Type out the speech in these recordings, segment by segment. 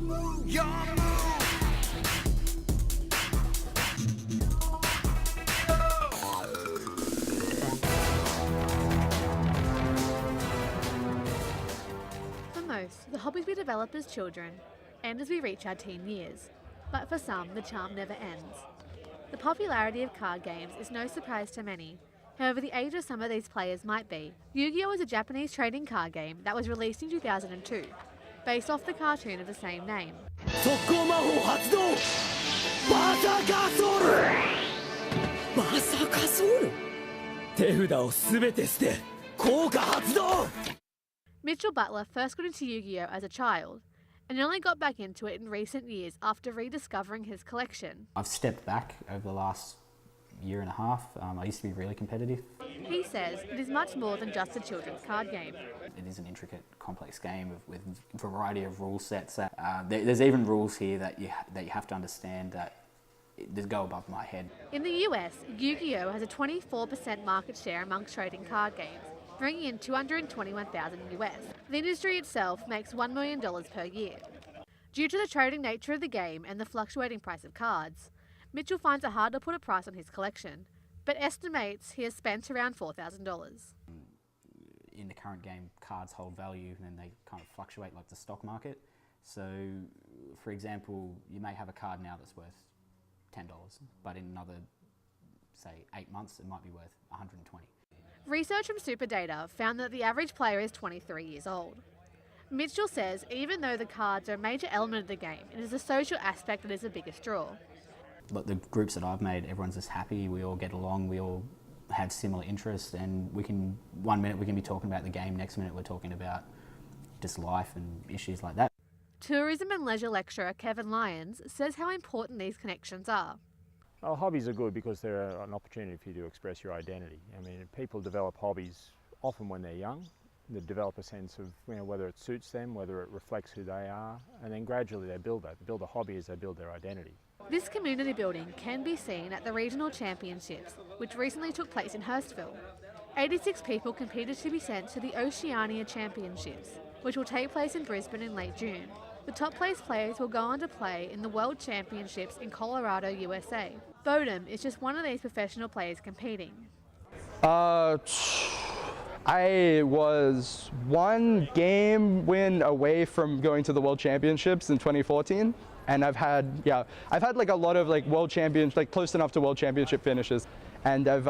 For most, the hobbies we develop as children end as we reach our teen years, but for some, the charm never ends. The popularity of card games is no surprise to many. However, the age of some of these players might be. Yu-Gi-Oh! Is a Japanese trading card game that was released in 2002, based off the cartoon of the same name. Mitchell Butler first got into Yu-Gi-Oh! As a child, and only got back into it in recent years after rediscovering his collection. I've stepped back over the last year and a half. I used to be really competitive. He says it is much more than just a children's card game. It is an intricate, complex game with a variety of rule sets. There's even rules here that you have to understand that just go above my head. In the US, Yu-Gi-Oh! Has a 24% market share amongst trading card games, bringing in $221,000 US. The industry itself makes $1 million per year. Due to the trading nature of the game and the fluctuating price of cards, Mitchell finds it hard to put a price on his collection, but estimates he has spent around $4,000. In the current game, cards hold value and then they kind of fluctuate like the stock market. So, for example, you may have a card now that's worth $10, but in another, say, 8 months, it might be worth $120. Research from SuperData found that the average player is 23 years old. Mitchell says even though the cards are a major element of the game, it is the social aspect that is the biggest draw. But the groups that I've made, everyone's just happy, we all get along, we all have similar interests, and one minute we can be talking about the game, next minute we're talking about just life and issues like that. Tourism and leisure lecturer Kevin Lyons says how important these connections are. Well, hobbies are good because they're an opportunity for you to express your identity. I mean, people develop hobbies often when they're young. They develop a sense of whether it suits them, whether it reflects who they are, and then gradually they build that. They build a hobby as they build their identity. This community building can be seen at the regional championships, which recently took place in Hurstville. 86 people competed to be sent to the Oceania Championships, which will take place in Brisbane in late June. The top place players will go on to play in the World Championships in Colorado, USA. Bodum is just one of these professional players competing. I was one game win away from going to the World Championships in 2014, and I've had like a lot of like World Champions, like close enough to World Championship finishes, and I've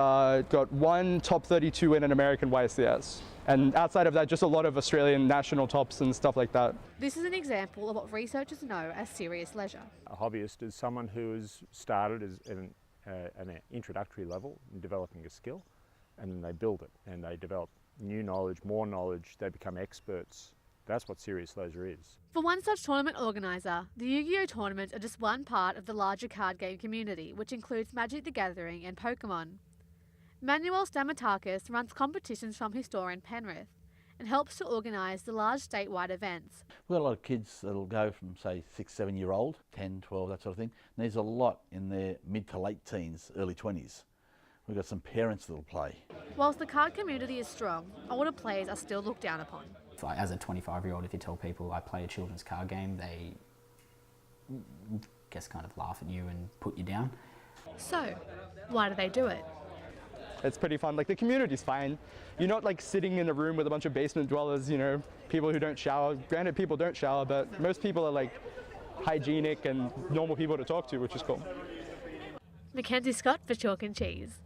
got one top 32 win in American YCS. And outside of that, just a lot of Australian national tops and stuff like that. This is an example of what researchers know as serious leisure. A hobbyist is someone who has started as at an introductory level in developing a skill, and then they build it and they develop new knowledge, more knowledge, they become experts. That's what serious leisure is. For one such tournament organiser, the Yu-Gi-Oh! Tournaments are just one part of the larger card game community, which includes Magic the Gathering and Pokemon. Manuel Stamatakis runs competitions from his store in Penrith and helps to organise the large statewide events. We've got a lot of kids that'll go from, say, 6, 7 year old, 10, 12, that sort of thing. And there's a lot in their mid to late teens, early 20s. We've got some parents that'll play. Whilst the card community is strong, older players are still looked down upon. As a 25-year-old, if you tell people I play a children's card game, they just kind of laugh at you and put you down. So, why do they do it? It's pretty fun. Like, the community's fine. You're not like sitting in a room with a bunch of basement dwellers, people who don't shower. Granted, people don't shower, but most people are like hygienic and normal people to talk to, which is cool. Mackenzie Scott for Chalk and Cheese.